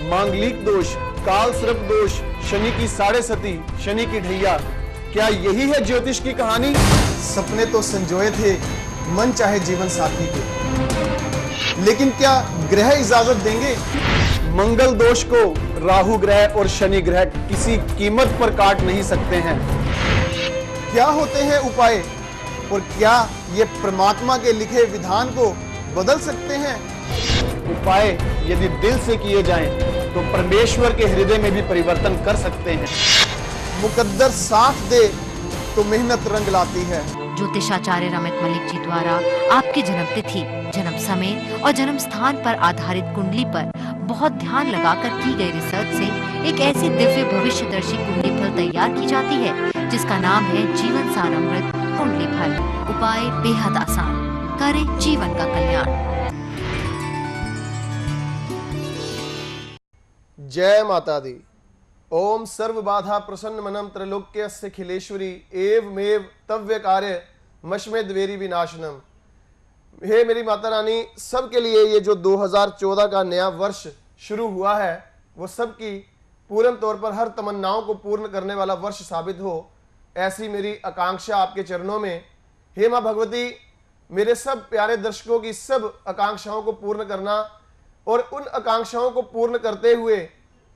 मांगलिक दोष, काल सर्प दोष, शनि की साढ़े सती, शनि की ढैया, क्या यही है ज्योतिष की कहानी? सपने तो संजोए थे मन चाहे जीवन साथी के, लेकिन क्या ग्रह इजाजत देंगे? मंगल दोष को राहु ग्रह और शनि ग्रह किसी कीमत पर काट नहीं सकते हैं। क्या होते हैं उपाय और क्या ये परमात्मा के लिखे विधान को बदल सकते हैं? उपाय यदि दिल से किए जाएं तो परमेश्वर के हृदय में भी परिवर्तन कर सकते हैं। मुकद्दर साथ दे तो मेहनत रंग लाती है। ज्योतिषाचार्य रमित मलिक जी द्वारा आपकी जन्म तिथि, जन्म समय और जन्म स्थान पर आधारित कुंडली पर बहुत ध्यान लगाकर की गई रिसर्च से एक ऐसी दिव्य भविष्यदर्शी कुंडली फल तैयार की जाती है जिसका नाम है जीवन सार अमृत कुंडली फल। उपाय बेहद आसान, करें जीवन का कल्याण। जय माता दी। ओम सर्व बाधा प्रसन्न मनम त्रैलोक्यस्य खिलेश्वरी एवमेव तव्य कार्य मश्मे द्वेरी विनाशनम। हे मेरी माता रानी, सबके लिए ये जो 2014 का नया वर्ष शुरू हुआ है वो सबकी पूर्ण तौर पर हर तमन्नाओं को पूर्ण करने वाला वर्ष साबित हो, ऐसी मेरी आकांक्षा आपके चरणों में। हे माँ भगवती, मेरे सब प्यारे दर्शकों की सब आकांक्षाओं को पूर्ण करना और उन आकांक्षाओं को पूर्ण करते हुए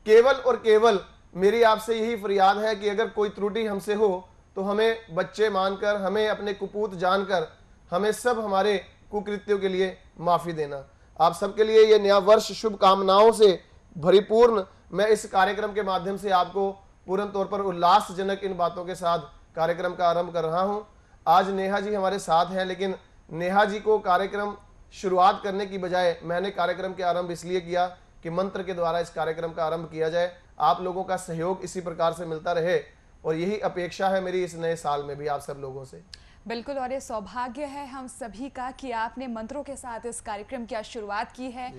केवल और केवल मेरी आपसे यही फरियाद है कि अगर कोई त्रुटि हमसे हो तो हमें बच्चे मानकर, हमें अपने कुपूत जानकर, हमें सब हमारे कुकृत्यों के लिए माफी देना। आप सबके लिए ये नया वर्ष शुभकामनाओं से भरिपूर्ण मैं इस कार्यक्रम के माध्यम से आपको पूर्ण तौर पर उल्लासजनक इन बातों के साथ कार्यक्रम का आरंभ कर रहा हूं। आज नेहा जी हमारे साथ हैं, लेकिन नेहा जी को कार्यक्रम शुरुआत करने की बजाय मैंने कार्यक्रम के आरंभ इसलिए किया कि मंत्र के द्वारा इस कार्यक्रम का आरंभ किया जाए। आप लोगों का सहयोग इसी प्रकार से मिलता रहे और यही अपेक्षा है मेरी इस नए साल में भी आप सब लोगों से। बिल्कुल, और ये सौभाग्य है हम सभी का कि आपने मंत्रों के साथ इस कार्यक्रम की शुरुआत की है।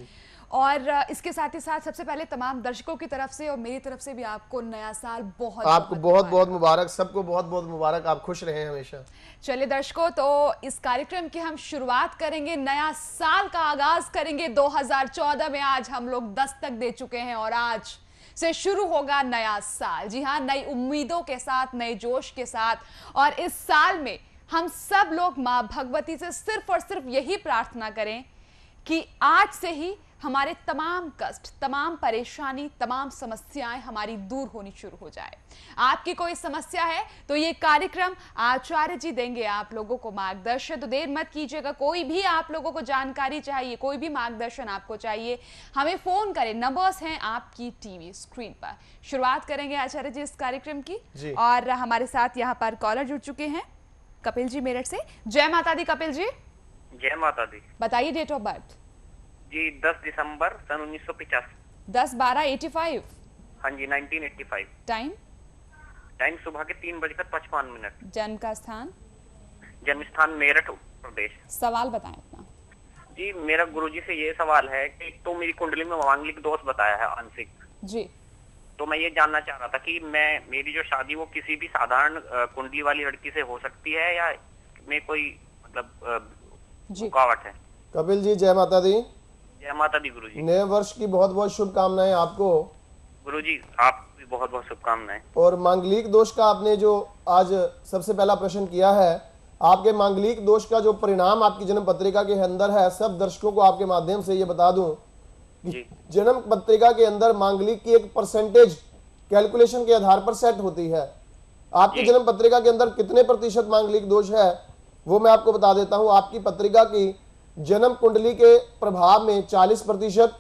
और इसके साथ ही साथ सबसे पहले तमाम दर्शकों की तरफ से और मेरी तरफ से भी आपको नया साल आपको बहुत बहुत मुबारक, सबको बहुत बहुत मुबारक, आप खुश रहें हमेशा। चलिए दर्शकों, तो इस कार्यक्रम की हम शुरुआत करेंगे, नया साल का आगाज करेंगे 2014 में। आज हम लोग दस्तक दे चुके हैं और आज से शुरू होगा नया साल। जी हाँ, नई उम्मीदों के साथ, नए जोश के साथ। और इस साल में हम सब लोग माँ भगवती से सिर्फ और सिर्फ यही प्रार्थना करें कि आज से ही हमारे तमाम कष्ट, तमाम परेशानी, तमाम समस्याएं हमारी दूर होनी शुरू हो जाए। आपकी कोई समस्या है तो ये कार्यक्रम आचार्य जी देंगे आप लोगों को मार्गदर्शन। तो देर मत कीजिएगा, कोई भी आप लोगों को जानकारी चाहिए, कोई भी मार्गदर्शन आपको चाहिए, हमें फोन करें। नंबर्स हैं आपकी टीवी स्क्रीन पर। शुरुआत करेंगे आचार्य जी इस कार्यक्रम की। और हमारे साथ यहाँ पर कॉलर जुड़ चुके हैं, कपिल जी मेरठ से। जय माता दी कपिल जी। जय माता दी। बताइए डेट ऑफ बर्थ जी। 10 दिसंबर सन 1985। 10/12/85। हाँ जी, 1985। टाइम सुबह के 3:55। जन्म का स्थान? जन्म स्थान मेरठ, उत्तर प्रदेश। सवाल बताएं अपना। जी, मेरा गुरुजी से ये सवाल है कि तो मेरी कुंडली में मांगलिक दोष बताया है आंशिक जी, तो मैं ये जानना चाह रहा था कि मेरी जो शादी वो किसी भी साधारण कुंडली वाली लड़की से हो सकती है या में कोई मतलब रुकावट है? कपिल जी जय माता दी। जय माता दी गुरुजी। नए वर्ष की बहुत बहुत शुभकामनाएं आपको। गुरुजी आपको भी बहुत बहुत शुभकामनाएं। और मांगलिक दोष का आपने जो आज सबसे पहला प्रश्न किया है, आपके मांगलिक दोष का जो परिणाम आपकी जन्म पत्रिका के अंदर है, सब दर्शकों को आपके माध्यम से ये बता दूं कि जन्म पत्रिका के अंदर मांगलिक की एक परसेंटेज कैलकुलेशन के आधार पर सेट होती है। आपकी जन्म पत्रिका के अंदर कितने प्रतिशत मांगलिक दोष है वो मैं आपको बता देता हूं। आपकी पत्रिका की जन्म कुंडली के प्रभाव में 40%,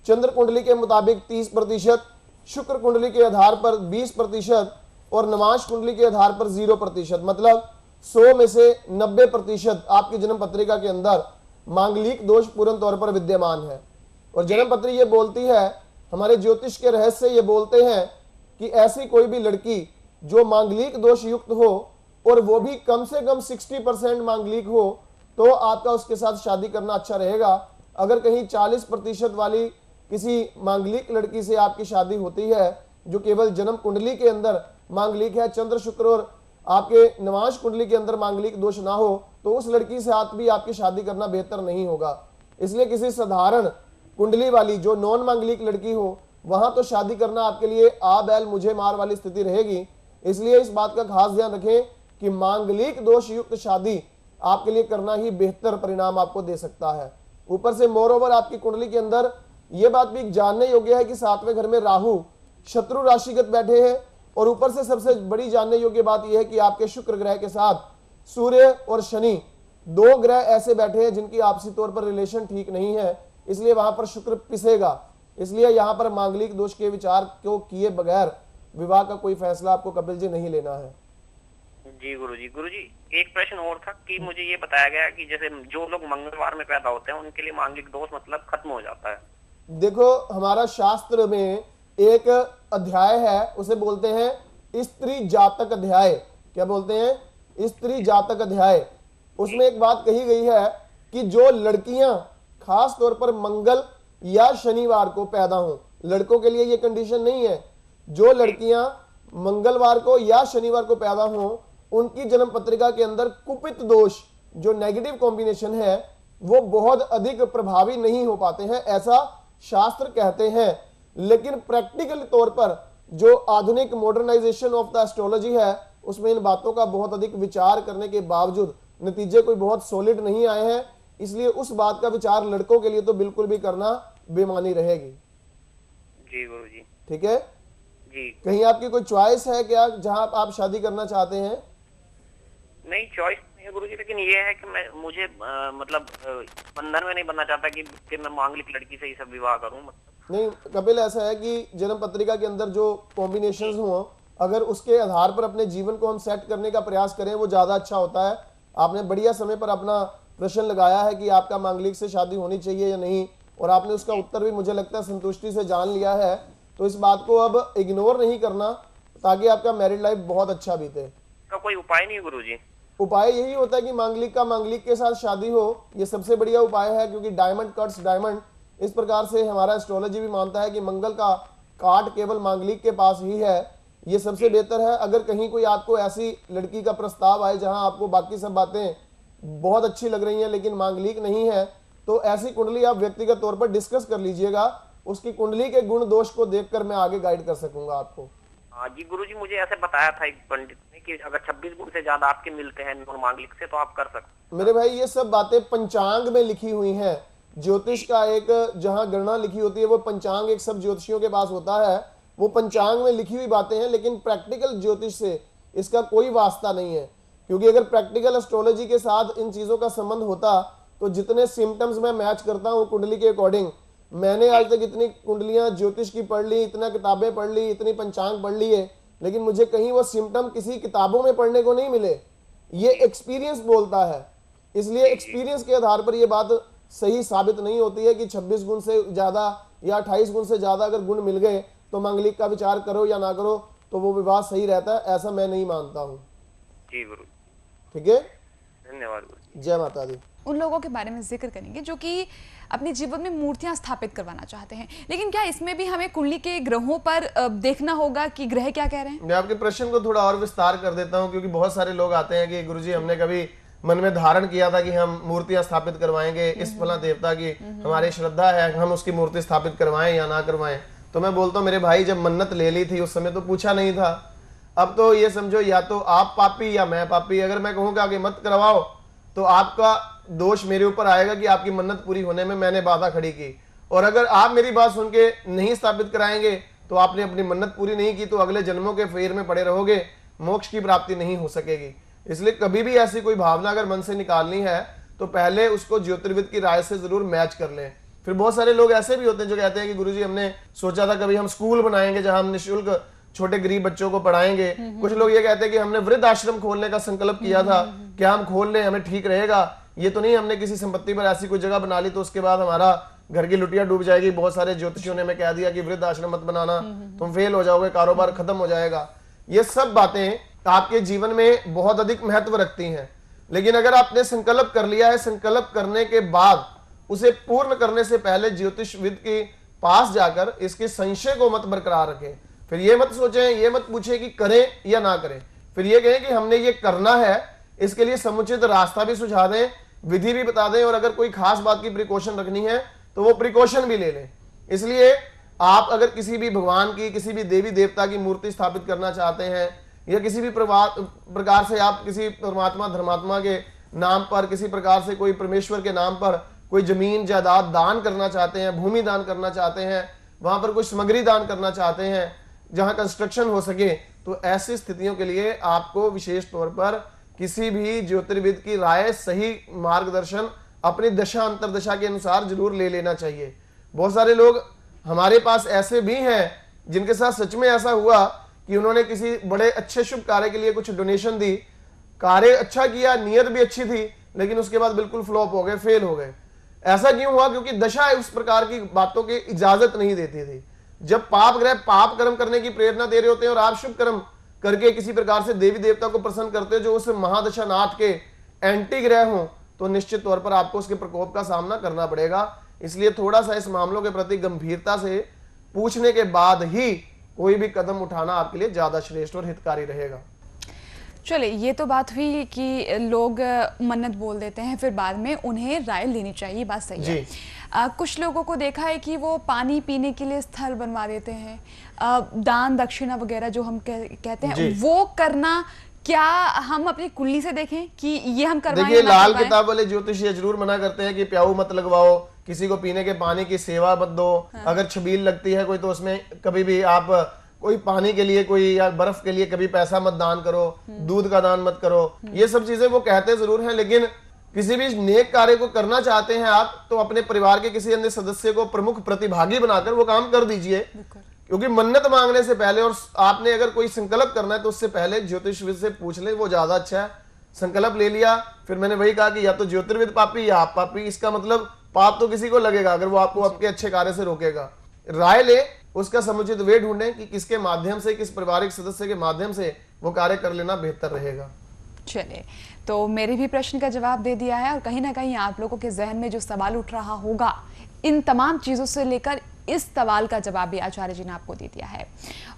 चंद्र कुंडली के मुताबिक 30%, शुक्र कुंडली के आधार पर 20% और नवांश कुंडली के आधार पर 0%, मतलब 100 में से 90% आपकी जन्म पत्रिका के अंदर मांगलिक दोष पूर्ण तौर पर विद्यमान है। और जन्म पत्री ये बोलती है, हमारे ज्योतिष के रहस्य ये बोलते हैं कि ऐसी कोई भी लड़की जो मांगलिक दोष युक्त हो और वो भी कम से कम 60% मांगलिक हो तो आपका उसके साथ शादी करना अच्छा रहेगा। अगर कहीं 40% वाली किसी मांगलिक लड़की से आपकी शादी होती है जो केवल जन्म कुंडली के अंदर मांगलिक है, चंद्र शुक्र और आपके नवांश कुंडली के अंदर मांगलिक दोष ना हो, तो उस लड़की से साथ भी आपकी शादी करना बेहतर नहीं होगा। इसलिए किसी साधारण कुंडली वाली जो नॉन मांगलिक लड़की हो वहां तो शादी करना आपके लिए आ बैल मुझे मार वाली स्थिति रहेगी। इसलिए इस बात का खास ध्यान रखें कि मांगलिक दोष युक्त शादी आपके लिए करना ही बेहतर परिणाम आपको दे सकता है। ऊपर से मोरओवर आपकी कुंडली के अंदर यह बात भी जानने योग्य है कि 7वें घर में राहु शत्रु राशिगत बैठे हैं, और ऊपर से सबसे बड़ी जानने योग्य बात यह है कि आपके शुक्र ग्रह के साथ सूर्य और शनि 2 ग्रह ऐसे बैठे हैं जिनकी आपसी तौर पर रिलेशन ठीक नहीं है, इसलिए वहां पर शुक्र पिसेगा। इसलिए यहां पर मांगलिक दोष के विचार को किए बगैर विवाह का कोई फैसला आपको कपिल जी नहीं लेना है। जी गुरुजी एक प्रश्न और था कि मुझे ये बताया गया कि जैसे जो लोग मंगलवार में पैदा होते हैं उनके लिए मांगलिक दोष मतलब खत्म हो जाता है। देखो, हमारा शास्त्र में एक अध्याय है, उसे बोलते हैं स्त्री जातक अध्याय। क्या बोलते हैं? स्त्री जातक अध्याय। उसमें एक बात कही गई है कि जो लड़कियां खास तौर पर मंगल या शनिवार को पैदा हों, लड़कों के लिए ये कंडीशन नहीं है, जो लड़कियां मंगलवार को या शनिवार को पैदा हों उनकी जन्म पत्रिका के अंदर कुपित दोष जो नेगेटिव कॉम्बिनेशन है वो बहुत अधिक प्रभावी नहीं हो पाते हैं, ऐसा शास्त्र कहते हैं। लेकिन प्रैक्टिकल तौर पर जो आधुनिक मॉडर्नाइजेशन ऑफ द एस्ट्रोलॉजी है उसमें इन बातों का बहुत अधिक विचार करने के बावजूद नतीजे कोई बहुत सॉलिड नहीं आए हैं, इसलिए उस बात का विचार लड़कों के लिए तो बिल्कुल भी करना बेमानी रहेगी। जी गुरुजी। ठीक है जी। कहीं आपकी कोई चॉइस है क्या जहां आप शादी करना चाहते हैं? नहीं, चॉइस नहीं है गुरुजी, लेकिन ये है कि मुझे मतलब बंधन में नहीं बनना चाहता कि मैं मांगलिक लड़की से ही सब विवाह करूं। नहीं कपिल, ऐसा है कि जन्म पत्रिका के अंदर जो कॉम्बिनेशंस हों अगर उसके आधार पर अपने जीवन को हम सेट करने का प्रयास करें वो ज्यादा अच्छा होता है। आपने बढ़िया समय पर अपना प्रश्न लगाया है कि आपका मांगलिक से शादी होनी चाहिए या नहीं, और आपने उसका उत्तर भी मुझे लगता है संतुष्टि से जान लिया है। तो इस बात को अब इग्नोर नहीं करना ताकि आपका मैरिड लाइफ बहुत अच्छा बीते। का कोई उपाय नहीं गुरुजी? उपाय यही होता है कि मांगलिक का मांगलिक के साथ शादी हो, ये सबसे बढ़िया उपाय है, क्योंकि डायमंड कट्स डायमंड। इस प्रकार से हमारा एस्ट्रोलॉजी भी मानता है कि मंगल का काट केवल मांगलिक के पास ही है, ये सबसे बेहतर है। अगर कहीं कोई आपको ऐसी लड़की का प्रस्ताव आए जहां आपको बाकी सब बातें बहुत अच्छी लग रही हैं लेकिन मांगलिक नहीं है, तो ऐसी कुंडली आप व्यक्तिगत तौर पर डिस्कस कर लीजिएगा, उसकी कुंडली के गुण दोष को देखकर मैं आगे गाइड कर सकूंगा आपको। हाँ जी गुरुजी, मुझे ऐसे बताया था एक पंडित ने कि अगर 26 गुण से ज्यादा आपके मिलते हैं मांगलिक से तो आप कर सकते। मेरे भाई ये सब बातें पंचांग में लिखी हुई हैं। ज्योतिष का एक जहां गणना लिखी होती है वो पंचांग एक सब ज्योतिषियों के पास होता है, वो पंचांग में लिखी हुई बातें हैं, लेकिन प्रैक्टिकल ज्योतिष से इसका कोई वास्ता नहीं है। क्योंकि अगर प्रैक्टिकल एस्ट्रोलॉजी के साथ इन चीजों का संबंध होता तो जितने सिम्टम्स मैं मैच करता हूँ कुंडली के अकॉर्डिंग, मैंने आज तक इतनी कुंडलियां ज्योतिष की पढ़ ली, इतना किताबें पढ़ ली, इतनी पंचांग पढ़ ली है, लेकिन मुझे कहीं वो सिम्टम किसी किताबों में पढ़ने को नहीं मिले। ये एक्सपीरियंस बोलता है, इसलिए एक्सपीरियंस के आधार पर यह बात सही साबित नहीं होती है कि 26 गुण से ज्यादा या 28 गुण से ज्यादा अगर गुण मिल गए तो मांगलिक का विचार करो या ना करो तो वो विवाह सही रहता है, ऐसा मैं नहीं मानता हूँ। जी गुरु। ठीक है, धन्यवाद गुरु। जय माता दी। उन लोगों के बारे में जिक्र करेंगे जो कि अपने जीवन में मूर्तियां स्थापित करवाना चाहते हैं, लेकिन क्या इसमें भी हमें कुंडली के ग्रहों पर देखना होगा कि ग्रह क्या कह रहे हैं? मैं आपके प्रश्न को थोड़ा और विस्तार कर देता हूं, क्योंकि बहुत सारे लोग आते हैं कि गुरुजी हमने कभी मन में धारण किया था कि हम मूर्तियां स्थापित करवाएंगे, इस फला देवता की हमारी श्रद्धा है, हम उसकी मूर्ति स्थापित करवाएं या ना करवाएं। तो मैं बोलता हूँ मेरे भाई, जब मन्नत ले ली थी उस समय तो पूछा नहीं था। अब तो ये समझो या तो आप पापी या मैं पापी। अगर मैं कहूँगा कि मत करवाओ तो आपका दोष मेरे ऊपर आएगा कि आपकी मन्नत पूरी होने में मैंने बाधा खड़ी की, और अगर आप मेरी बात सुन के नहीं स्थापित कराएंगे तो आपने अपनी मन्नत पूरी नहीं की, तो अगले जन्मों के फेर में पड़े रहोगे, मोक्ष की प्राप्ति नहीं हो सकेगी। इसलिए कभी भी ऐसी कोई भावना अगर मन से निकालनी है तो पहले उसको ज्योतिर्विद की राय से जरूर मैच कर लें। फिर बहुत सारे लोग ऐसे भी होते हैं जो कहते हैं कि गुरुजी हमने सोचा था कभी हम स्कूल बनाएंगे जहां हम निःशुल्क छोटे गरीब बच्चों को पढ़ाएंगे। कुछ लोग ये कहते हैं कि हमने वृद्ध आश्रम खोलने का संकल्प किया था, क्या हम खोल लें, हमें ठीक रहेगा। ये तो नहीं हमने किसी संपत्ति पर ऐसी कोई जगह बना ली तो उसके बाद हमारा घर की लुटिया डूब जाएगी। बहुत सारे ज्योतिषियों ने हमें कह दिया कि वृद्ध आश्रम मत बनाना, तुम फेल हो जाओगे, कारोबार खत्म हो जाएगा। ये सब बातें आपके जीवन में बहुत अधिक महत्व रखती हैं, लेकिन अगर आपने संकल्प कर लिया है, संकल्प करने के बाद उसे पूर्ण करने से पहले ज्योतिषविद के पास जाकर इसके संशय को मत बरकरार रखें। फिर ये मत सोचें, ये मत पूछें कि करें या ना करें, फिर ये कहें कि हमने ये करना है, इसके लिए समुचित रास्ता भी सुझा दें, विधि भी बता दें, और अगर कोई खास बात की प्रिकॉशन रखनी है तो वो प्रिकॉशन भी ले लें। इसलिए आप अगर किसी भी भगवान की, किसी भी देवी देवता की मूर्ति स्थापित करना चाहते हैं, या किसी भी प्रकार से आप किसी परमात्मा धर्मात्मा के नाम पर, किसी प्रकार से कोई परमेश्वर के नाम पर कोई जमीन जायदाद दान करना चाहते हैं, भूमि दान करना चाहते हैं, वहां पर कोई सामग्री दान करना चाहते हैं जहां कंस्ट्रक्शन हो सके, तो ऐसी स्थितियों के लिए आपको विशेष तौर पर किसी भी ज्योतिर्विद की राय, सही मार्गदर्शन अपनी दशा अंतरदशा के अनुसार जरूर ले लेना चाहिए। बहुत सारे लोग हमारे पास ऐसे भी हैं जिनके साथ सच में ऐसा हुआ कि उन्होंने किसी बड़े अच्छे शुभ कार्य के लिए कुछ डोनेशन दी, कार्य अच्छा किया, नियत भी अच्छी थी, लेकिन उसके बाद बिल्कुल फ्लॉप हो गए, फेल हो गए। ऐसा क्यों हुआ? क्योंकि दशा उस प्रकार की बातों की इजाजत नहीं देती थी। जब पाप ग्रह पाप कर्म करने की प्रेरणा दे रहे होते हैं और आप शुभ कर्म करके किसी प्रकार से देवी देवता को प्रसन्न करते हो जो उस महादशा नाथ के एंटी ग्रह हो, तो निश्चित तौर पर आपको उसके प्रकोप का सामना करना पड़ेगा। इसलिए थोड़ा सा इस मामलों के प्रति गंभीरता से पूछने के बाद ही कोई भी कदम उठाना आपके लिए ज्यादा श्रेष्ठ और हितकारी रहेगा। चलिए, ये तो बात हुई कि लोग मन्नत बोल देते हैं, फिर बाद में उन्हें राय लेनी चाहिए, बात सही है। कुछ लोगों को देखा है कि वो पानी पीने के लिए स्थल बनवा देते हैं, दान दक्षिणा वगैरह जो हम कहते हैं, वो करना क्या हम अपनी कुंडली से देखें कि ये हम करवाएं? देखिए, लाल किताब वाले ज्योतिष जरूर मना करते हैं कि प्याऊ मत लगवाओ, किसी को पीने के पानी की सेवा मत दो। अगर छबील लगती है कोई, तो उसमें कभी भी आप कोई पानी के लिए, कोई या बर्फ के लिए कभी पैसा मत दान करो, दूध का दान मत करो। ये सब चीजें वो कहते जरूर हैं, लेकिन किसी भी नेक कार्य को करना चाहते हैं आप, तो अपने परिवार के किसी अन्य सदस्य को प्रमुख प्रतिभागी बनाकर वो काम कर दीजिए। क्योंकि मन्नत मांगने से पहले, और आपने अगर कोई संकल्प करना है तो उससे पहले ज्योतिषविद से पूछ ले, वो ज्यादा अच्छा है। संकल्प ले लिया, फिर मैंने वही कहा कि या तो ज्योतिर्विद पापी या आप पापी। इसका मतलब पाप तो किसी को लगेगा अगर वो आपको आपके अच्छे कार्य से रोकेगा। राय ले, उसका समुचित वे ढूंढें कि किसके माध्यम से, किस पारिवारिक सदस्य के माध्यम से वो कार्य कर लेना बेहतर रहेगा। चलिए, तो मेरे भी प्रश्न का जवाब दे दिया है, और कहीं ना कहीं आप लोगों के जहन में जो सवाल उठ रहा होगा, इन तमाम चीजों से लेकर इस सवाल का जवाब भी आचार्य जी ने आपको दे दिया है।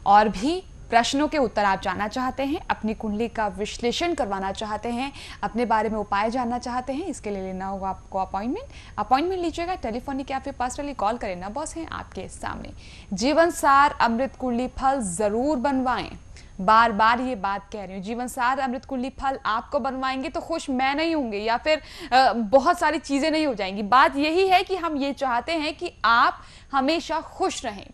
और भी प्रश्नों के उत्तर आप जानना चाहते हैं, अपनी कुंडली का विश्लेषण करवाना चाहते हैं, अपने बारे में उपाय जानना चाहते हैं, इसके लिए लेना होगा आपको अपॉइंटमेंट लीजिएगा टेलीफोनिक या फिर पर्सनली कॉल करें, नंबर हैं आपके सामने। जीवन सार अमृत कुंडली फल जरूर बनवाएं, बार बार ये बात कह रही हूँ। जीवन सार अमृत कुंडली फल आपको बनवाएंगे तो खुश मैं नहीं होंगे, या फिर बहुत सारी चीजें नहीं हो जाएंगी। बात यही है कि हम ये चाहते हैं कि आप हमेशा खुश रहें,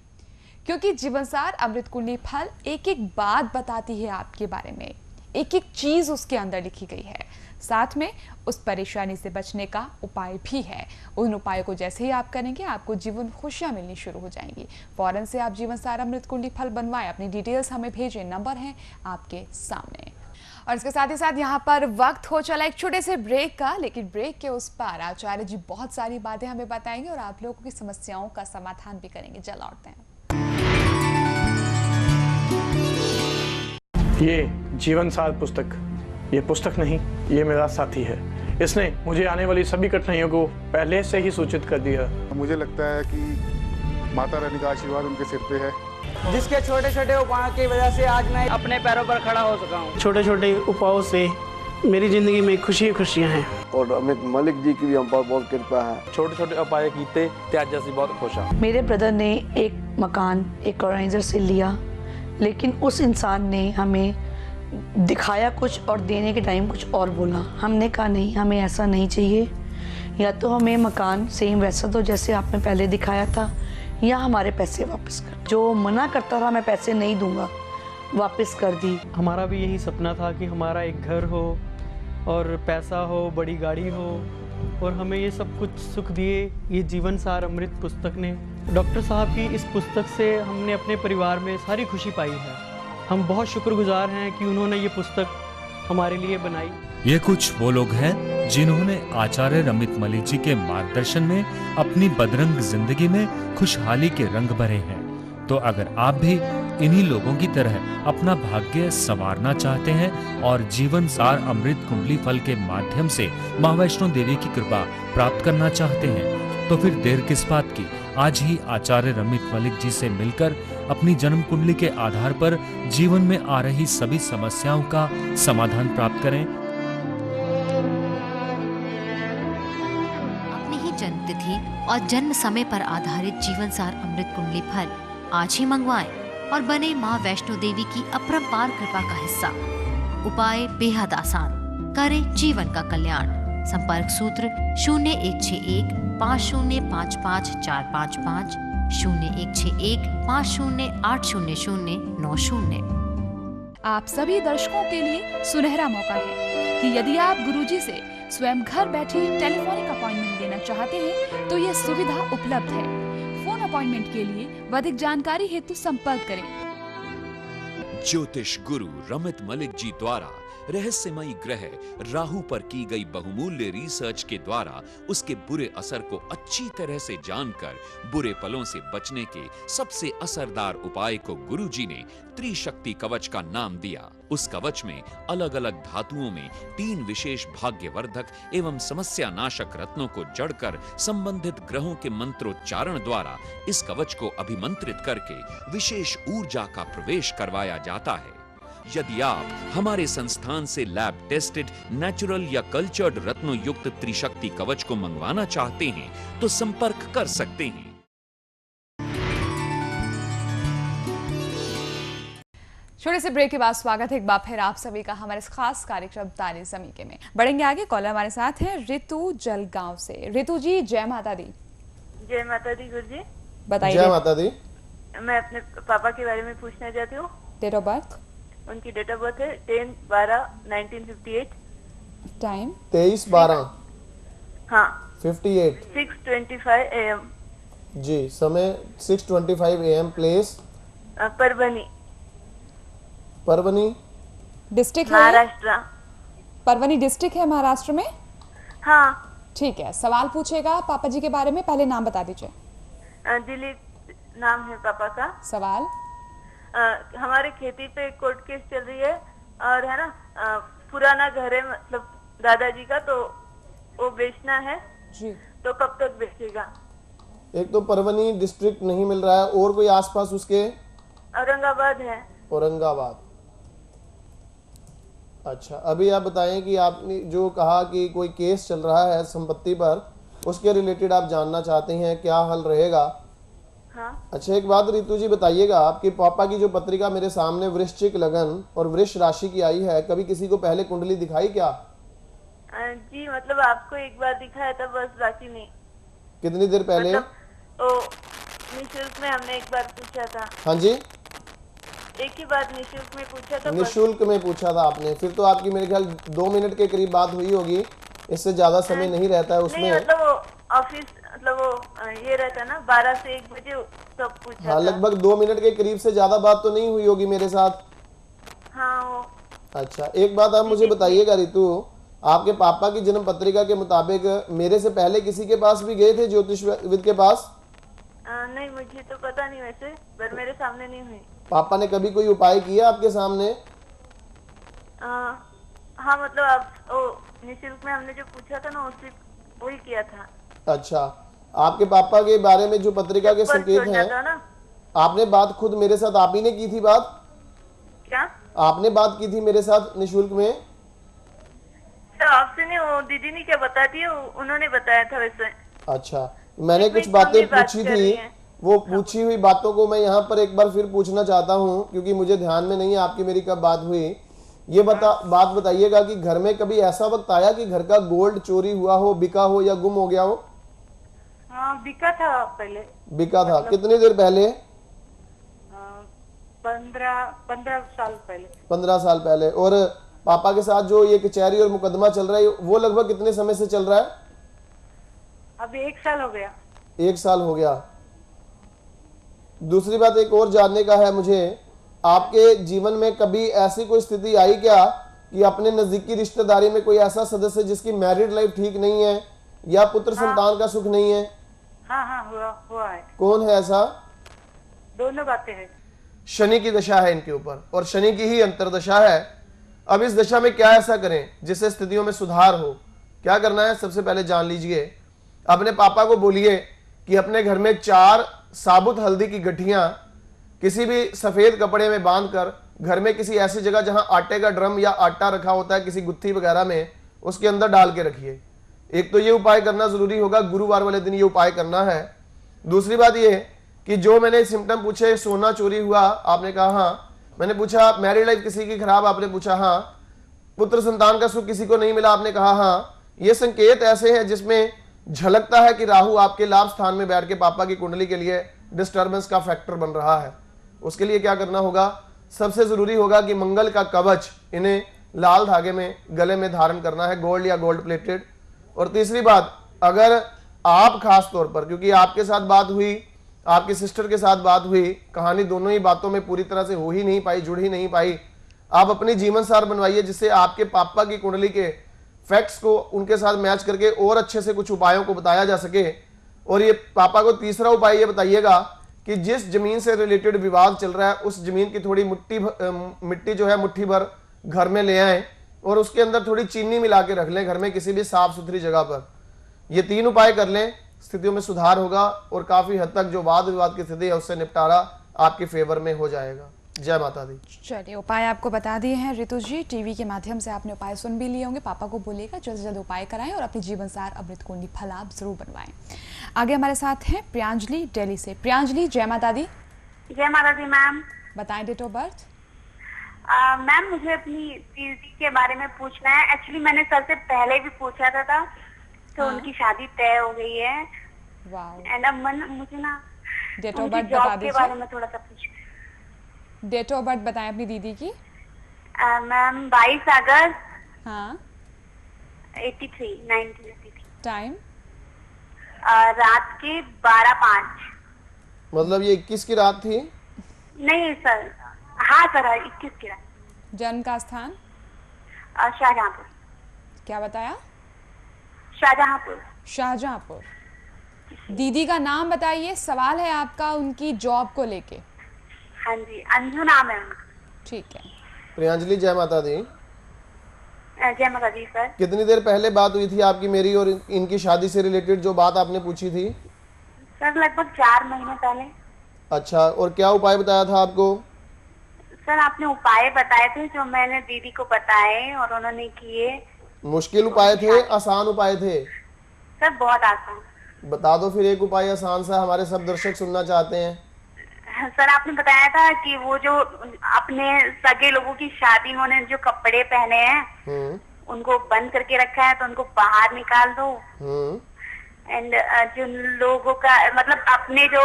क्योंकि जीवनसार अमृत कुंडली फल एक एक बात बताती है आपके बारे में, एक एक चीज उसके अंदर लिखी गई है, साथ में उस परेशानी से बचने का उपाय भी है। उन उपायों को जैसे ही आप करेंगे, आपको जीवन खुशियां मिलनी शुरू हो जाएंगी। फौरन से आप जीवनसार अमृत कुंडली फल बनवाएं, अपनी डिटेल्स हमें भेजें, नंबर है आपके सामने। और इसके साथ ही साथ यहाँ पर वक्त हो चला एक छोटे से ब्रेक का, लेकिन ब्रेक के उस पार आचार्य जी बहुत सारी बातें हमें बताएंगे और आप लोगों की समस्याओं का समाधान भी करेंगे। चल लौटते हैं। ये जीवन सार पुस्तक, ये पुस्तक नहीं, ये मेरा साथी है। इसने मुझे आने वाली सभी कठिनाइयों को पहले से ही सूचित कर दिया। मुझे लगता है कि माता रानी का आशीर्वाद उनके सिर पे है, जिसके छोटे छोटे उपायों की वजह से आज मैं अपने पैरों पर खड़ा हो सका हूँ। छोटे छोटे उपायों से मेरी जिंदगी में खुशियां हैं। और अमित मलिक जी की भी हम पर बहुत कृपा है। छोटे छोटे उपाय कीते ते आज ਅਸੀਂ बहुत खुश हाँ। मेरे ब्रदर ने एक मकान एक ऑर्गेनाइजर से लिया, लेकिन उस इंसान ने हमें दिखाया कुछ और देने के टाइम कुछ और बोला। हमने कहा नहीं, हमें ऐसा नहीं चाहिए, या तो हमें मकान सेम वैसा दो जैसे आपने पहले दिखाया था, या हमारे पैसे वापस कर। जो मना करता था मैं पैसे नहीं दूंगा, वापस कर दी। हमारा भी यही सपना था कि हमारा एक घर हो और पैसा हो, बड़ी गाड़ी हो, और हमें ये सब कुछ सुख दिए ये जीवन सार अमृत पुस्तक ने। डॉक्टर साहब की इस पुस्तक से हमने अपने परिवार में सारी खुशी पाई है। हम बहुत शुक्रगुजार हैं कि उन्होंने ये पुस्तक हमारे लिए बनाई। ये कुछ वो लोग हैं जिन्होंने आचार्य अमित मलिक जी के मार्गदर्शन में अपनी बदरंग जिंदगी में खुशहाली के रंग भरे हैं। तो अगर आप भी इन्हीं लोगों की तरह अपना भाग्य संवारना चाहते हैं और जीवन सार अमृत कुंडली फल के माध्यम से मां वैष्णो देवी की कृपा प्राप्त करना चाहते हैं, तो फिर देर किस बात की, आज ही आचार्य अमित मलिक जी से मिलकर अपनी जन्म कुंडली के आधार पर जीवन में आ रही सभी समस्याओं का समाधान प्राप्त करें। अपनी ही जन्मतिथि तिथि और जन्म समय पर आधारित जीवन सार अमृत कुंडली फल आज ही मंगवाएं और बने माँ वैष्णो देवी की अपरंपार कृपा का हिस्सा। उपाय बेहद आसान, करें जीवन का कल्याण। संपर्क सूत्र 0161505545 016150800090। आप सभी दर्शकों के लिए सुनहरा मौका है कि यदि आप गुरुजी से स्वयं घर बैठे टेलीफोनिक अपॉइंटमेंट लेना चाहते हैं तो यह सुविधा उपलब्ध है। फोन अपॉइंटमेंट के लिए व अधिक जानकारी हेतु संपर्क करें। ज्योतिष गुरु रमित मलिक जी द्वारा रहस्यमयी ग्रह राहु पर की गई बहुमूल्य रिसर्च के द्वारा उसके बुरे असर को अच्छी तरह से जानकर बुरे फलों से बचने के सबसे असरदार उपाय को गुरुजी ने त्रिशक्ति कवच का नाम दिया। उस कवच में अलग अलग धातुओं में 3 विशेष भाग्यवर्धक एवं समस्या नाशक रत्नों को जड़कर संबंधित ग्रहों के मंत्रोच्चारण द्वारा इस कवच को अभिमंत्रित करके विशेष ऊर्जा का प्रवेश करवाया जाता है। यदि आप हमारे संस्थान से लैब टेस्टेड नेचुरल या कल्चर्ड रत्नों युक्त त्रिशक्ति कवच को मंगवाना चाहते हैं तो संपर्क कर सकते हैं। छोटे से ब्रेक के बाद स्वागत है एक बार फिर आप सभी का हमारे इस खास कार्यक्रम तारे ज़मीं में। बढ़ेंगे आगे। कॉलर हमारे साथ है ऋतु जलगांव से। ऋतु जी जय माता दी। जय माता दी गुरु जी। बताइए। जय माता दी। मैं अपने पापा के बारे में पूछना चाहती हूँ। Date of birth? उनकी डेट ऑफ बर्थ है 10/12/1958। टाइम? 23/12। हाँ 58। 6:25 AM। जी समय 6:25 AM। Place? Parbhani. Parbhani district है? महाराष्ट्र। परभनी डिस्ट्रिक्ट है महाराष्ट्र में? हाँ ठीक है। सवाल पूछेगा पापा जी के बारे में, पहले नाम बता दीजिए। दिलीप नाम है पापा का। सवाल? हमारे खेती पे कोर्ट केस चल रही है और है ना पुराना घर है मतलब दादाजी का, तो वो बेचना है जी। तो कब तक बेचेगा? एक तो परभनी डिस्ट्रिक्ट नहीं मिल रहा है, और कोई आसपास उसके? औरंगाबाद है। औरंगाबाद। अच्छा अभी आप बताएं कि आपने जो कहा कि कोई केस चल रहा है संपत्ति पर, उसके रिलेटेड आप जानना चाहते हैं, क्या हल रहेगा? हाँ। अच्छा एक बात ऋतु जी बताइएगा, आपके पापा की जो पत्रिका मेरे सामने वृश्चिक लगन और वृष राशि की आई है, कभी किसी को पहले कुंडली दिखाई क्या? जी मतलब आपको एक बार दिखाया था बस, बाकी नहीं। कितनी देर पहले? मतलब निःशुल्क में हमने एक बार पूछा था। हाँ जी एक ही बार निःशुल्क में पूछा था। निःशुल्क में पूछा था आपने, फिर तो आपकी मेरे ख्याल 2 मिनट के करीब बात हुई होगी, इससे ज्यादा समय नहीं रहता है उसमें। नहीं मतलब वो ऑफिस मतलब वो ये रहता है ना 12 से 1 बजे सब पूछा। हाँ लगभग 2 मिनट के करीब से ज्यादा बात तो नहीं हुई होगी मेरे साथ। हाँ वो। अच्छा एक बात आप मुझे बताइएगा ऋतु, आपके पापा की जन्म पत्रिका के मुताबिक मेरे से पहले किसी के पास भी गए थे ज्योतिषविद के पास? नहीं मुझे तो पता नहीं, वैसे पर मेरे सामने नहीं हुई। पापा ने कभी कोई उपाय किया आपके सामने? हाँ मतलब आप निःशुल्क में हमने जो पूछा था ना उसी वही किया था। अच्छा आपके पापा के बारे में जो पत्रिका के संकेत हैं, आपने बात खुद मेरे साथ आप ही ने की थी बात? क्या आपने बात की थी मेरे साथ निःशुल्क में? आपसे नहीं, वो दीदी ने क्या बता दिया, उन्होंने बताया था वैसे। अच्छा मैंने कुछ बातें पूछी थी, वो पूछी हुई बातों को मैं यहाँ पर एक बार फिर पूछना चाहता हूँ, क्योंकि मुझे ध्यान में नहीं है आपकी मेरी कब बात हुई। ये बात बताइएगा कि घर में कभी ऐसा वक्त आया कि घर का गोल्ड चोरी हुआ हो, बिका हो या गुम हो गया हो? हाँ बिका था पहले। बिका था कितनी देर पहले? 15 साल पहले। 15 साल पहले। और पापा के साथ जो ये कचहरी और मुकदमा चल रहा है वो लगभग कितने समय से चल रहा है? अभी 1 साल हो गया। 1 साल हो गया। दूसरी बात एक और जानने का है मुझे, आपके जीवन में कभी ऐसी कोई स्थिति आई क्या कि अपने नजदीकी रिश्तेदारी में कोई ऐसा सदस्य जिसकी मैरिड लाइफ ठीक नहीं है या पुत्र संतान का सुख नहीं है? हाँ हुआ है। कौन है ऐसा? दोनों बातें हैं। शनि की दशा है इनके ऊपर और शनि की ही अंतर्दशा है। अब इस दशा में क्या ऐसा करें जिससे स्थितियों में सुधार हो? क्या करना है सबसे पहले जान लीजिए। अपने पापा को बोलिए कि अपने घर में 4 साबुत हल्दी की गठियां किसी भी सफेद कपड़े में बांधकर घर में किसी ऐसी जगह जहां आटे का ड्रम या आटा रखा होता है किसी गुत्थी वगैरह में, उसके अंदर डाल के रखिए। एक तो ये उपाय करना जरूरी होगा, गुरुवार वाले दिन ये उपाय करना है। दूसरी बात ये कि जो मैंने सिम्टम पूछे, सोना चोरी हुआ, आपने कहा हाँ। मैंने पूछा मैरिड लाइफ किसी की खराब, आपने पूछा हाँ। पुत्र संतान का सुख किसी को नहीं मिला, आपने कहा हाँ। ये संकेत ऐसे हैं जिसमें झलकता है कि राहु आपके लाभ स्थान में बैठ के पापा की कुंडली के लिए डिस्टर्बेंस का फैक्टर बन रहा है। उसके लिए क्या करना होगा, सबसे जरूरी होगा कि मंगल का कवच इन्हें लाल धागे में गले में धारण करना है, गोल्ड या गोल्ड प्लेटेड। और तीसरी बात, अगर आप खास तौर पर, क्योंकि आपके साथ बात हुई, आपकी सिस्टर के साथ बात हुई, कहानी दोनों ही बातों में पूरी तरह से हो ही नहीं पाई, जुड़ ही नहीं पाई। आप अपनी जीवन सार बनवाइए जिससे आपके पापा की कुंडली के फैक्ट्स को उनके साथ मैच करके और अच्छे से कुछ उपायों को बताया जा सके। और ये पापा को तीसरा उपाय ये बताइएगा कि जिस जमीन से रिलेटेड विवाद चल रहा है उस जमीन की थोड़ी मिट्टी जो है मुट्ठी भर घर में ले आए और उसके अंदर थोड़ी चीनी मिला के रख लें घर में किसी भी साफ सुथरी जगह पर। ये 3 उपाय कर लें, स्थितियों में सुधार होगा और काफी हद तक जो वाद विवाद की स्थिति है उससे निपटारा आपके फेवर में हो जाएगा। जय माता दी। चलिए, उपाय आपको बता दिए हैं रितु जी, टीवी के माध्यम से आपने उपाय सुन भी लिए होंगे। पापा को बोलिएगा जल्द से जल्द उपाय कराएं और अपनी जीवन सार अमृत कुंडली फल आप जरूर बनवाएं। आगे हमारे साथ हैं प्रियांजलि दिल्ली से। प्रियांजलि, जय माता दी। जय माता दी मैम। बताएं डेट ऑफ बर्थ। मैम मुझे अपनी दीदी के बारे में पूछना है। एक्चुअली मैंने सर से पहले भी पूछा था तो उनकी शादी तय हो गई है। एंड अब मुझे ना डेट ऑफ बर्थ बता दीजिए। के बारे में थोड़ा सा पूछ। डेट ऑफ बर्थ बताएं अपनी दीदी की। मैम 22 अगस्त हाँ 1983। टाइम रात के 12:05। मतलब ये 21 की रात थी? नहीं सर, हाँ सर 21 की रात। जन्म का स्थान? शाहजहांपुर। क्या बताया? शाहजहांपुर। शाहजहांपुर। दीदी का नाम बताइए। सवाल है आपका उनकी जॉब को लेके। हाँ जी, अंजू नाम है उनका। ठीक है। प्रियांजलि, जय माता दी। जय माता दी सर। कितनी देर पहले बात हुई थी आपकी मेरी और इनकी शादी से रिलेटेड, जो बात आपने पूछी थी? सर लगभग 4 महीने पहले। अच्छा, और क्या उपाय बताया था आपको? सर आपने उपाय बताए थे जो मैंने दीदी को बताए और उन्होंने किए। मुश्किल उपाय थे, आसान उपाय थे? सर बहुत आसान। बता दो फिर एक उपाय आसान सा, हमारे सब दर्शक सुनना चाहते हैं। सर आपने बताया था कि वो जो अपने सगे लोगों की शादी में उन्होंने जो कपड़े पहने हैं उनको बंद करके रखा है तो उनको बाहर निकाल दो। एंड जो लोगों का मतलब अपने जो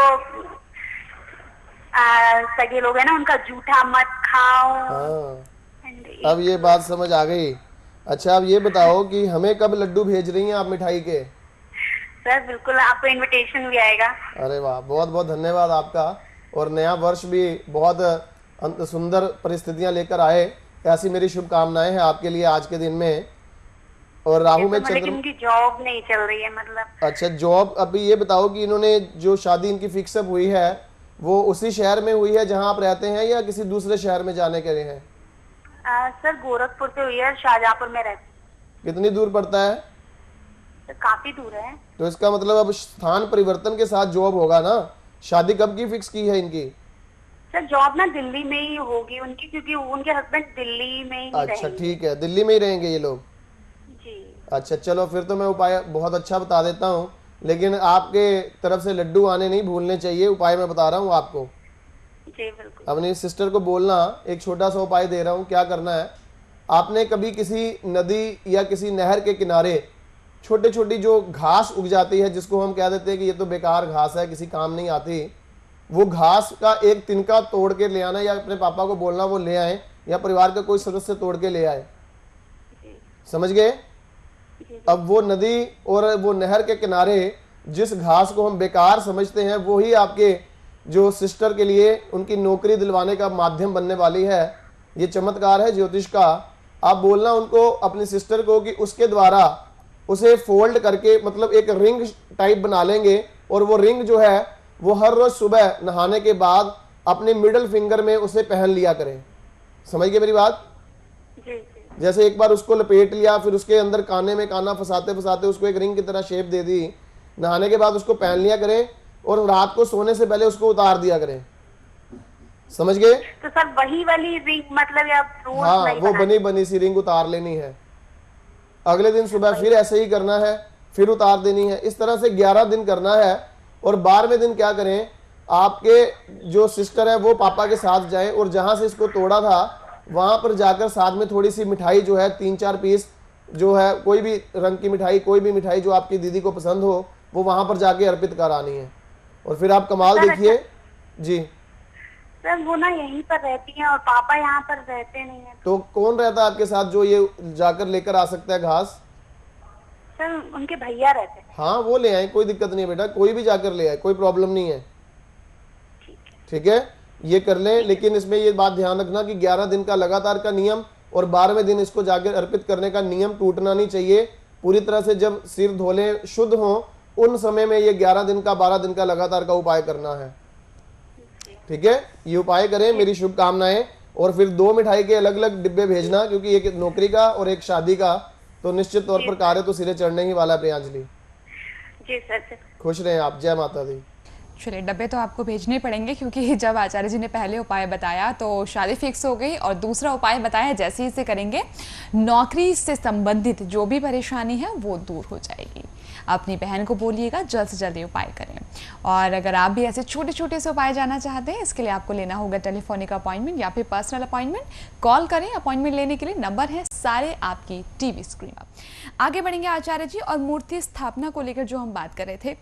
सगे लोग हैं ना उनका जूठा मत खाओ। अब ये बात समझ आ गई। अच्छा, अब ये बताओ कि हमें कब लड्डू भेज रही हैं आप मिठाई के? सर बिल्कुल, आपको इनविटेशन भी आएगा। अरे वाह, बहुत बहुत धन्यवाद आपका। और नया वर्ष भी बहुत सुंदर परिस्थितियां लेकर आए, ऐसी मेरी शुभकामनाएं हैं आपके लिए आज के दिन में। और राहु में चंद्रमा, इनकी जॉब नहीं चल रही है मतलब। अच्छा, जॉब। अभी ये बताओ कि इन्होंने जो शादी इनकी फिक्सअप हुई है वो उसी शहर में हुई है जहां आप रहते हैं या किसी दूसरे शहर में जाने के लिए है? सर गोरखपुर से हुई है, शाहजहांपुर में रहती। कितनी दूर पड़ता है? सर काफी दूर है। तो इसका मतलब अब स्थान परिवर्तन के साथ जॉब होगा ना। शादी कब की फिक्स की है इनकी? सर जॉब ना दिल्ली में ही होगी उनकी, क्योंकि उनके हस्बैंड दिल्ली में ही अच्छा ठीक है, दिल्ली में ही रहेंगे ये लोग जी। अच्छा चलो, फिर तो मैं उपाय बहुत अच्छा बता देता हूँ, लेकिन आपके तरफ से लड्डू आने नहीं भूलने चाहिए। उपाय मैं बता रहा हूँ आपको जी। बिल्कुल। अपनी सिस्टर को बोलना, एक छोटा सा उपाय दे रहा हूँ। क्या करना है, आपने कभी किसी नदी या किसी नहर के किनारे छोटी छोटी जो घास उग जाती है जिसको हम कह देते हैं कि ये तो बेकार घास है, किसी काम नहीं आती, वो घास का एक तिनका तोड़ के ले आना, या अपने पापा को बोलना वो ले आए, या परिवार का कोई सदस्य तोड़ के ले आए। समझ गए? अब वो नदी और वो नहर के किनारे जिस घास को हम बेकार समझते हैं वो ही आपके जो सिस्टर के लिए उनकी नौकरी दिलवाने का माध्यम बनने वाली है। ये चमत्कार है ज्योतिष का। आप बोलना उनको, अपनी सिस्टर को, कि उसके द्वारा उसे फोल्ड करके मतलब एक रिंग टाइप बना लेंगे, और वो रिंग जो है वो हर रोज सुबह नहाने के बाद अपने मिडिल फिंगर में उसे पहन लिया करें। समझ गए मेरी बात? जैसे एक बार उसको लपेट लिया, फिर उसके अंदर काने में काना फंसाते फंसाते उसको एक रिंग की तरह शेप दे दी, नहाने के बाद उसको पहन लिया करें और रात को सोने से पहले उसको उतार दिया करें। समझ गए? तो सर वही वाली रिंग मतलब या रोज हाँ, नहीं वो बनी बनी सी रिंग उतार लेनी है। अगले दिन सुबह फिर ऐसे ही करना है, फिर उतार देनी है। इस तरह से 11 दिन करना है। और 12वें दिन क्या करें, आपके जो सिस्टर है वो पापा के साथ जाएं और जहां से इसको तोड़ा था वहां पर जाकर साथ में थोड़ी सी मिठाई जो है 3-4 पीस जो है, कोई भी रंग की मिठाई, कोई भी मिठाई जो आपकी दीदी को पसंद हो, वो वहां पर जाके अर्पित करानी है। और फिर आप कमाल देखिए जी। सर वो ना यहीं पर रहती हैं और पापा यहाँ पर रहते नहीं है। तो कौन रहता है आपके साथ जो ये जाकर लेकर आ सकता है घास? सर उनके भैया रहते हैं। हाँ वो ले आए, कोई दिक्कत नहीं है बेटा, कोई भी जाकर ले आए, कोई प्रॉब्लम नहीं है। ठीक है, ये कर लें। लेकिन इसमें ये बात ध्यान रखना कि 11 दिन का लगातार का नियम और 12वें दिन इसको जाकर अर्पित करने का नियम टूटना नहीं चाहिए। पूरी तरह से जब सिर धोले शुद्ध हो उन समय में ये 11 दिन का 12 दिन का लगातार का उपाय करना है। ठीक है, ये उपाय करें, मेरी शुभकामनाएं। और फिर 2 मिठाई के अलग अलग डिब्बे भेजना, क्योंकि एक नौकरी का और एक शादी का, तो निश्चित तौर पर कार्य तो सिरे चढ़ने ही वाला है। प्रियांजलि जी सर, खुश रहें आप। जय माता दी। चलिए, डब्बे तो आपको भेजने पड़ेंगे क्योंकि जब आचार्य जी ने पहले उपाय बताया तो शादी फिक्स हो गई, और दूसरा उपाय बताया जैसे ही इसे करेंगे नौकरी से संबंधित जो भी परेशानी है वो दूर हो जाएगी। अपनी बहन को बोलिएगा जल्द से जल्द उपाय करें। और अगर आप भी ऐसे छोटे छोटे से उपाय जानना चाहते हैं, इसके लिए आपको लेना होगा टेलीफोनिक अपॉइंटमेंट या फिर पर्सनल अपॉइंटमेंट। कॉल करें अपॉइंटमेंट लेने के लिए, नंबर है सारे आपकी टीवी स्क्रीन पर। आगे बढ़ेंगे आचार्य जी, और मूर्ति स्थापना को लेकर जो हम बात कर रहे थे,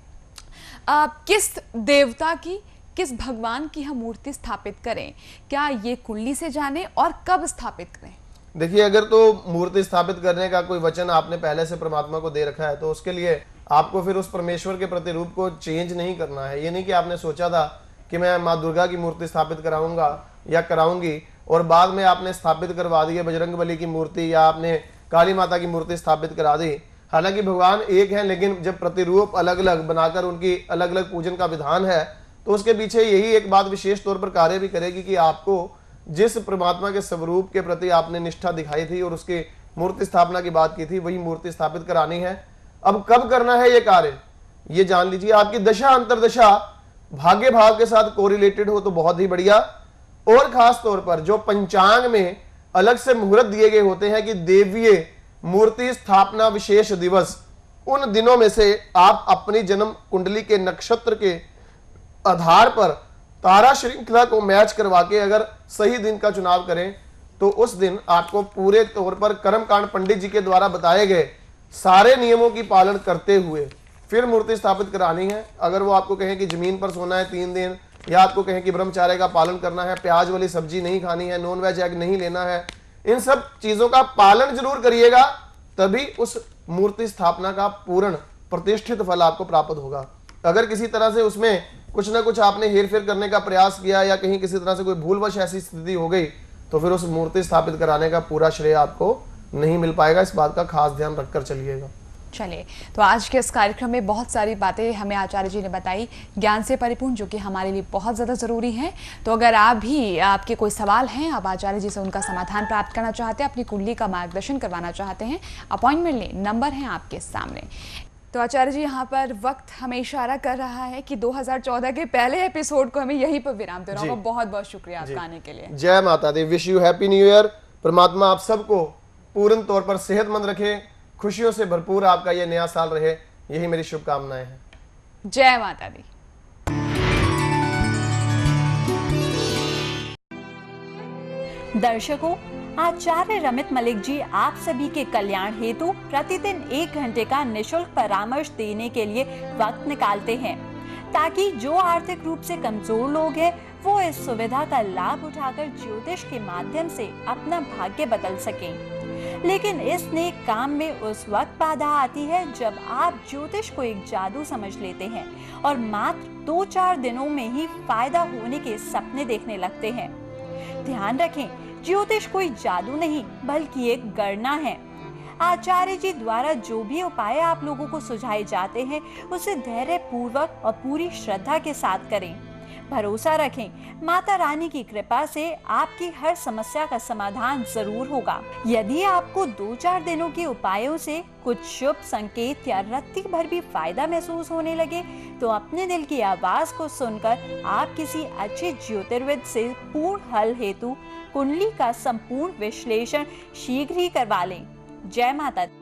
किस देवता की, किस भगवान की हम मूर्ति स्थापित करें, क्या ये कुंडली से जाने और कब स्थापित करें? देखिए, अगर तो मूर्ति स्थापित करने का कोई वचन आपने पहले से परमात्मा को दे रखा है तो उसके लिए आपको फिर उस परमेश्वर के प्रतिरूप को चेंज नहीं करना है। ये नहीं कि आपने सोचा था कि मैं माँ दुर्गा की मूर्ति स्थापित कराऊंगा या कराऊंगी और बाद में आपने स्थापित करवा दी है बजरंगबली की मूर्ति या आपने काली माता की मूर्ति स्थापित करा दी। हालांकि भगवान एक है, लेकिन जब प्रतिरूप अलग अलग बनाकर उनकी अलग अलग पूजन का विधान है तो उसके पीछे यही एक बात विशेष तौर पर कार्य भी करेगी कि आपको जिस परमात्मा के स्वरूप के प्रति आपने निष्ठा दिखाई थी और उसकी मूर्ति स्थापना की बात की थी, वही मूर्ति स्थापित करानी है। अब कब करना है ये कार्य, ये जान लीजिए। आपकी दशा अंतरदशा भाग्य भाव के साथ कोरिलेटेड हो तो बहुत ही बढ़िया। और खास तौर पर जो पंचांग में अलग से मुहूर्त दिए गए होते हैं कि देवीय मूर्ति स्थापना विशेष दिवस, उन दिनों में से आप अपनी जन्म कुंडली के नक्षत्र के आधार पर तारा श्रृंखला को मैच करवा के अगर सही दिन का चुनाव करें तो उस दिन आपको पूरे तौर पर कर्मकांड पंडित जी के द्वारा बताए गए सारे नियमों की पालन करते हुए फिर मूर्ति स्थापित करानी है। अगर वो आपको कहें कि जमीन पर सोना है 3 दिन, या आपको कहें कि ब्रह्मचार्य का पालन करना है, प्याज वाली सब्जी नहीं खानी है, नॉन वेज एग नहीं लेना है, इन सब चीजों का पालन जरूर करिएगा, तभी उस मूर्ति स्थापना का पूर्ण प्रतिष्ठित फल आपको प्राप्त होगा। अगर किसी तरह से उसमें कुछ ना कुछ आपने हेरफेर करने का प्रयास किया या कहीं किसी तरह से कोई भूलवश ऐसी स्थिति हो गई तो फिर उस मूर्ति स्थापित कराने का पूरा श्रेय आपको नहीं मिल पाएगा। इस बात का खास ध्यान रखकर चलिएगा। चलिए, तो आज के इस कार्यक्रम में बहुत सारी बातें हमें आचार्य जी ने बताई, ज्ञान से परिपूर्ण, जो कि हमारे लिए बहुत ज़्यादा ज़रूरी है। तो अगर आप भी, आपके कोई सवाल हैं, आप आचार्य जी से उनका समाधान प्राप्त करना चाहते हैं, अपनी कुंडली का मार्गदर्शन करवाना चाहते हैं, अपॉइंटमेंट लें, नंबर है आपके सामने। तो आचार्य जी, यहाँ पर वक्त हमें इशारा कर रहा है कि 2014 के पहले एपिसोड को हमें यहीं पर विराम देना होगा। बहुत बहुत शुक्रिया आपका आने के लिए। जय माता दी। Wish you happy new year. परमात्मा आप सबको पूर्ण तौर पर सेहतमंद रखे, खुशियों से भरपूर आपका ये नया साल रहे, यही मेरी शुभकामनाएं हैं। जय माता दी। दर्शकों, आचार्य रमित मलिक जी आप सभी के कल्याण हेतु प्रतिदिन 1 घंटे का निशुल्क परामर्श देने के लिए वक्त निकालते हैं, ताकि जो आर्थिक रूप से कमजोर लोग हैं वो इस सुविधा का लाभ उठाकर ज्योतिष के माध्यम से अपना भाग्य बदल सकें। लेकिन इस नेक काम में उस वक्त बाधा आती है जब आप ज्योतिष को एक जादू समझ लेते हैं और मात्र 2-4 दिनों में ही फायदा होने के सपने देखने लगते हैं। ध्यान रखें, ज्योतिष कोई जादू नहीं बल्कि एक गणना है। आचार्य जी द्वारा जो भी उपाय आप लोगों को सुझाए जाते हैं उसे धैर्य पूर्वक और पूरी श्रद्धा के साथ करें। भरोसा रखें, माता रानी की कृपा से आपकी हर समस्या का समाधान जरूर होगा। यदि आपको 2-4 दिनों के उपायों से कुछ शुभ संकेत या रत्ती भर भी फायदा महसूस होने लगे तो अपने दिल की आवाज को सुनकर आप किसी अच्छे ज्योतिर्विद से पूर्ण हल हेतु कुंडली का संपूर्ण विश्लेषण शीघ्र ही करवा लें। जय माता दी।